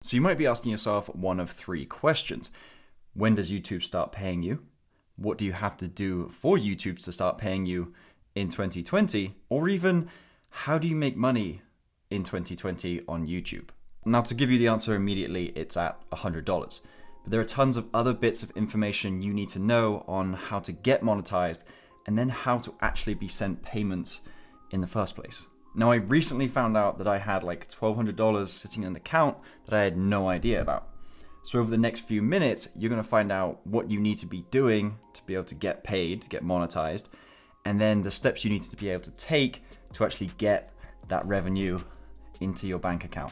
So you might be asking yourself one of three questions. When does YouTube start paying you? What do you have to do for YouTube to start paying you in 2020? Or even, how do you make money in 2020 on YouTube? Now, to give you the answer immediately, it's at $100. But there are tons of other bits of information you need to know on how to get monetized and then how to actually be sent payments in the first place. Now, I recently found out that I had like $1,200 sitting in an account that I had no idea about. So over the next few minutes, you're going to find out what you need to be doing to be able to get paid, to get monetized, and then the steps you need to be able to take to actually get that revenue into your bank account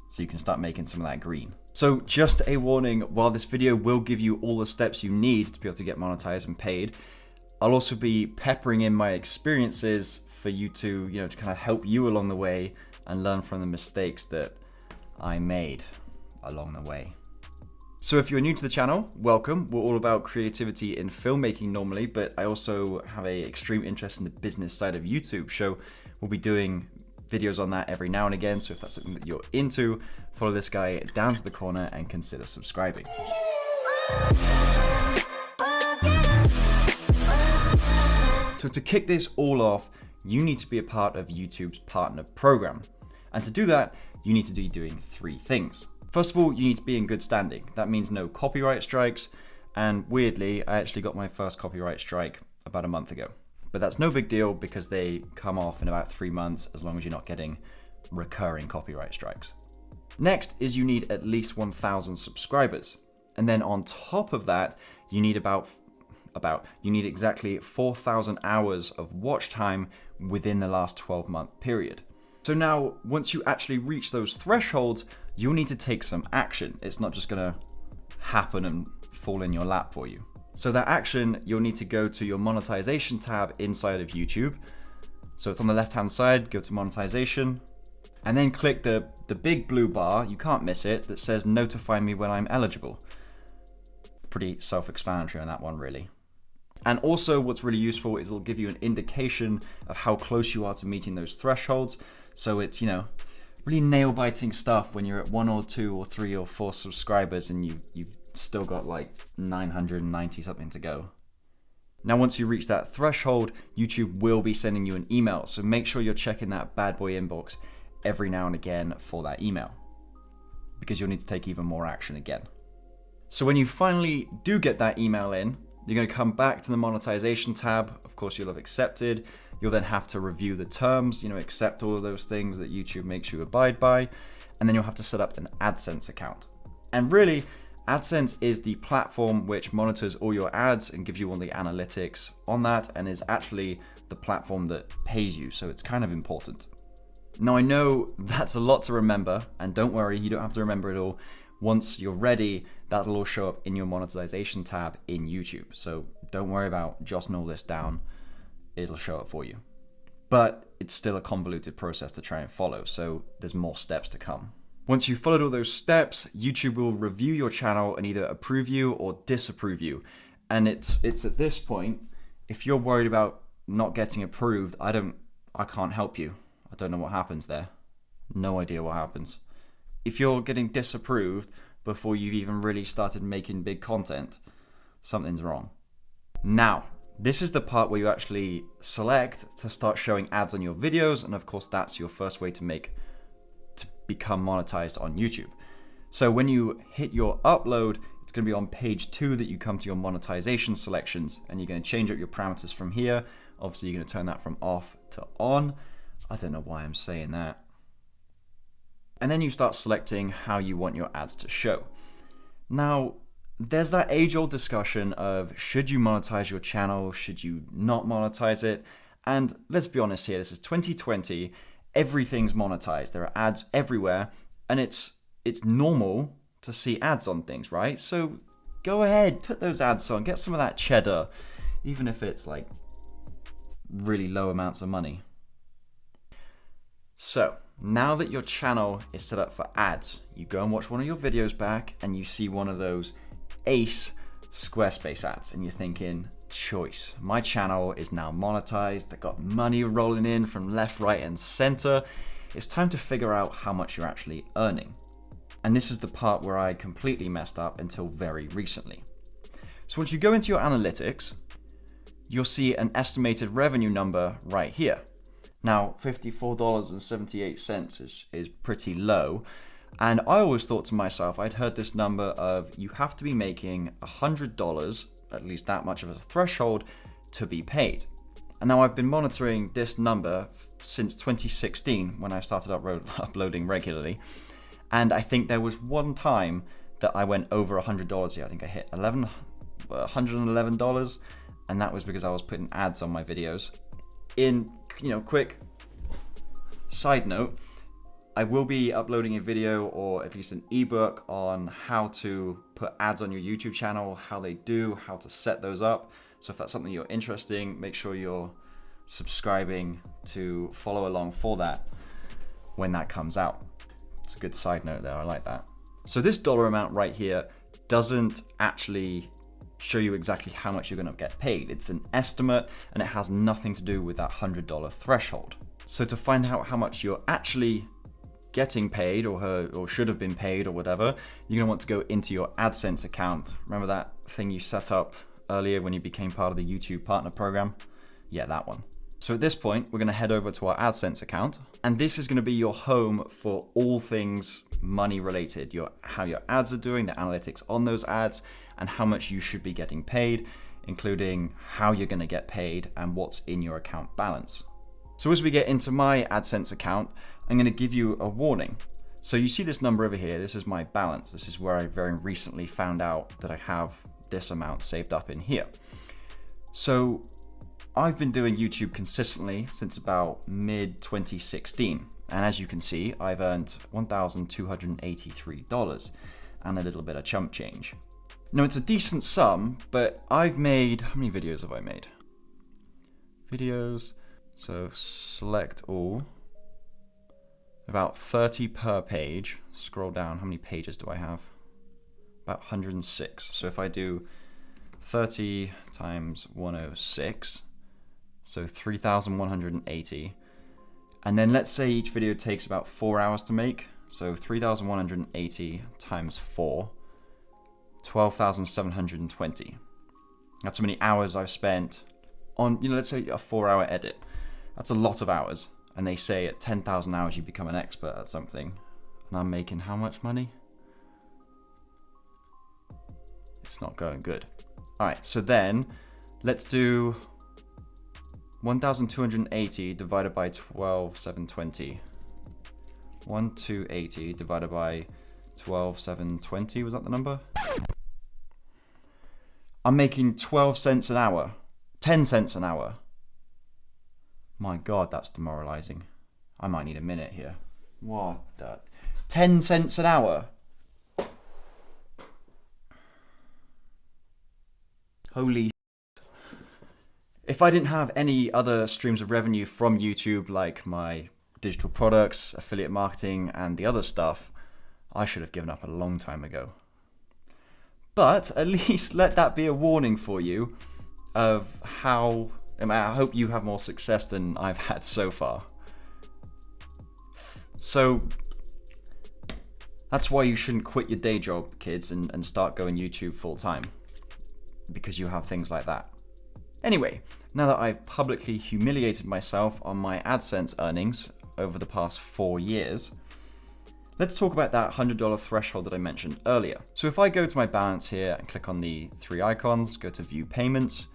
so you can start making some of that green. So just a warning, while this video will give you all the steps you need to be able to get monetized and paid, I'll also be peppering in my experiences for you to, to kind of help you along the way and learn from the mistakes that I made along the way. So if you're new to the channel, welcome. We're all about creativity in filmmaking normally, but I also have an extreme interest in the business side of YouTube. So we'll be doing videos on that every now and again. So if that's something that you're into, follow this guy down to the corner and consider subscribing. So to kick this all off, you need to be a part of YouTube's partner program. And to do that, you need to be doing three things. First of all, you need to be in good standing. That means no copyright strikes. And weirdly, I actually got my first copyright strike about a month ago. But that's no big deal because they come off in about 3 months as long as you're not getting recurring copyright strikes. Next is you need at least 1,000 subscribers. And then on top of that, you need you need exactly 4,000 hours of watch time within the last 12-month period. So now, once you actually reach those thresholds, you'll need to take some action. It's not just gonna happen and fall in your lap for you. So that action, you'll need to go to your monetization tab inside of YouTube. So it's on the left-hand side, go to monetization, and then click the big blue bar, you can't miss it, that says notify me when I'm eligible. Pretty self-explanatory on that one, really. And also what's really useful is it'll give you an indication of how close you are to meeting those thresholds. So it's, really nail-biting stuff when you're at 1 or 2 or 3 or 4 subscribers and you've still got like 990 something to go. Now, once you reach that threshold, YouTube will be sending you an email. So make sure you're checking that bad boy inbox every now and again for that email, because you'll need to take even more action again. So when you finally do get that email in, you're going to come back to the monetization tab. Of course, you'll have accepted. You'll then have to review the terms, accept all of those things that YouTube makes you abide by. And then you'll have to set up an AdSense account. And really, AdSense is the platform which monitors all your ads and gives you all the analytics on that, and is actually the platform that pays you. So it's kind of important. Now, I know that's a lot to remember, and don't worry, you don't have to remember it all. Once you're ready, that'll all show up in your monetization tab in YouTube. So don't worry about jotting all this down. It'll show up for you. But it's still a convoluted process to try and follow, so there's more steps to come. Once you've followed all those steps, YouTube will review your channel and either approve you or disapprove you. And it's at this point, if you're worried about not getting approved, I can't help you. I don't know what happens there. No idea what happens. If you're getting disapproved before you've even really started making big content, something's wrong. Now, this is the part where you actually select to start showing ads on your videos, and of course that's your first way to become monetized on YouTube. So when you hit your upload, it's going to be on page 2 that you come to your monetization selections, and you're going to change up your parameters from here. Obviously you're going to turn that from off to on. I don't know why I'm saying that. And then you start selecting how you want your ads to show. Now, there's that age-old discussion of should you monetize your channel, should you not monetize it? And let's be honest here, this is 2020, everything's monetized. There are ads everywhere, and it's normal to see ads on things, right? So go ahead, put those ads on, get some of that cheddar, even if it's like really low amounts of money. So now that your channel is set up for ads, you go and watch one of your videos back and you see one of those ace Squarespace ads and you're thinking, choice, my channel is now monetized, I've got money rolling in from left, right and center. It's time to figure out how much you're actually earning. And this is the part where I completely messed up until very recently. So once you go into your analytics, you'll see an estimated revenue number right here. Now, $54.78 is pretty low. And I always thought to myself, I'd heard this number of you have to be making $100, at least that much of a threshold, to be paid. And now I've been monitoring this number since 2016 when I started uploading regularly. And I think there was one time that I went over $100 here. I think I hit $111, and that was because I was putting ads on my videos. In, quick side note, I will be uploading a video or at least an ebook on how to put ads on your YouTube channel, how they do, how to set those up. So if that's something you're interested in, make sure you're subscribing to follow along for that when that comes out. It's a good side note there, I like that. So this dollar amount right here doesn't actually show you exactly how much you're gonna get paid. It's an estimate and it has nothing to do with that $100 threshold. So to find out how much you're actually getting paid or should have been paid or whatever, you're gonna want to go into your AdSense account. Remember that thing you set up earlier when you became part of the YouTube partner program? Yeah, that one. So at this point, we're gonna head over to our AdSense account, and this is gonna be your home for all things money related, how your ads are doing, the analytics on those ads, and how much you should be getting paid, including how you're gonna get paid and what's in your account balance. So as we get into my AdSense account, I'm gonna give you a warning. So you see this number over here, this is my balance. This is where I very recently found out that I have this amount saved up in here. So I've been doing YouTube consistently since about mid-2016. And as you can see, I've earned $1,283 and a little bit of chump change. Now it's a decent sum, but I've made, how many videos have I made? Videos, so select all. About 30 per page. Scroll down, how many pages do I have? About 106. So if I do 30 times 106, so 3,180. And then let's say each video takes about 4 hours to make. So 3,180 times 4, 12,720. That's how many hours I've spent on, let's say a 4-hour edit. That's a lot of hours. And they say at 10,000 hours you become an expert at something. And I'm making how much money? It's not going good. All right, so then let's do 1,280 divided by 12,720. 1,280 divided by 12,720, was that the number? I'm making 12 cents an hour, 10 cents an hour. My God, that's demoralizing. I might need a minute here. What the? 10 cents an hour? Holy. If I didn't have any other streams of revenue from YouTube, like my digital products, affiliate marketing, and the other stuff, I should have given up a long time ago. But at least let that be a warning for you of how, I hope you have more success than I've had so far. So that's why you shouldn't quit your day job, kids, and start going YouTube full time, because you have things like that. Anyway, now that I've publicly humiliated myself on my AdSense earnings over the past 4 years, let's talk about that $100 threshold that I mentioned earlier. So if I go to my balance here and click on the 3 icons, go to view payments,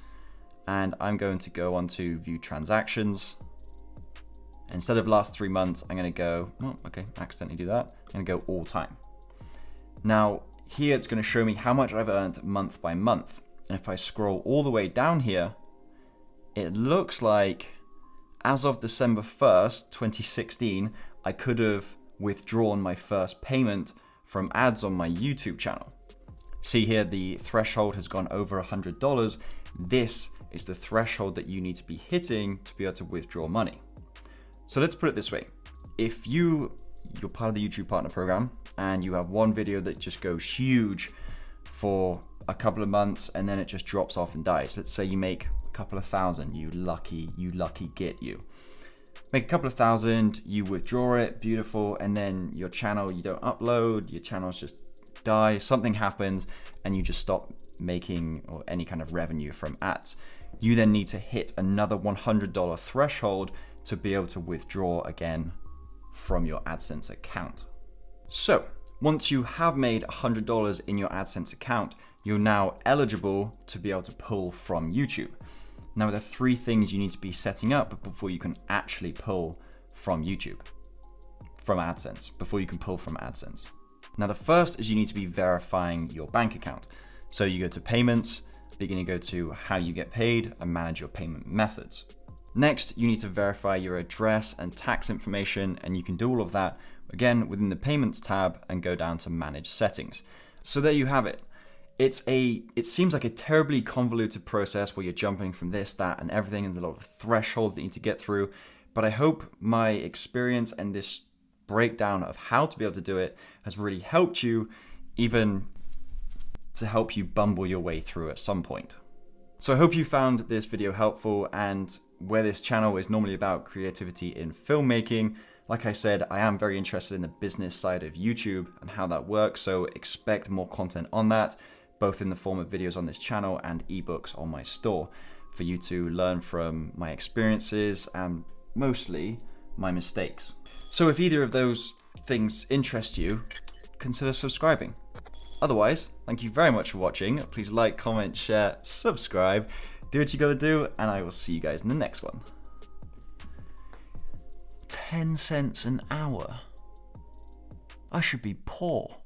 and I'm going to go on to view transactions. Instead of last 3 months, I'm gonna go, oh, okay, accidentally do that. I'm gonna go all time. Now, here it's gonna show me how much I've earned month by month. And if I scroll all the way down here, it looks like as of December 1st, 2016, I could have withdrawn my first payment from ads on my YouTube channel. See here, the threshold has gone over $100. This is the threshold that you need to be hitting to be able to withdraw money. So let's put it this way. If you're part of the YouTube partner program and you have one video that just goes huge for a couple of months and then it just drops off and dies. Let's say you make a couple of thousand, you lucky git you. make a couple of thousand, you withdraw it, beautiful, and then your channel, you don't upload, your channels just die, something happens, and you just stop making or any kind of revenue from ads. You then need to hit another $100 threshold to be able to withdraw again from your AdSense account. So once you have made $100 in your AdSense account, you're now eligible to be able to pull from YouTube. Now there are 3 things you need to be setting up before you can actually pull from YouTube, from AdSense, before you can pull from AdSense. Now the first is you need to be verifying your bank account. So you go to payments, you're going to go to how you get paid and manage your payment methods. Next, you need to verify your address and tax information, and you can do all of that again within the payments tab and go down to manage settings. So there you have it. It seems like a terribly convoluted process where you're jumping from this, that, and everything. There's a lot of thresholds that you need to get through, but I hope my experience and this breakdown of how to be able to do it has really helped you, even to help you bumble your way through at some point. So I hope you found this video helpful, and where this channel is normally about creativity in filmmaking, like I said, I am very interested in the business side of YouTube and how that works, so expect more content on that, both in the form of videos on this channel and ebooks on my store, for you to learn from my experiences and mostly my mistakes. So if either of those things interest you, consider subscribing. Otherwise, thank you very much for watching. Please like, comment, share, subscribe, do what you gotta do, and I will see you guys in the next one. 10 cents an hour. I should be poor.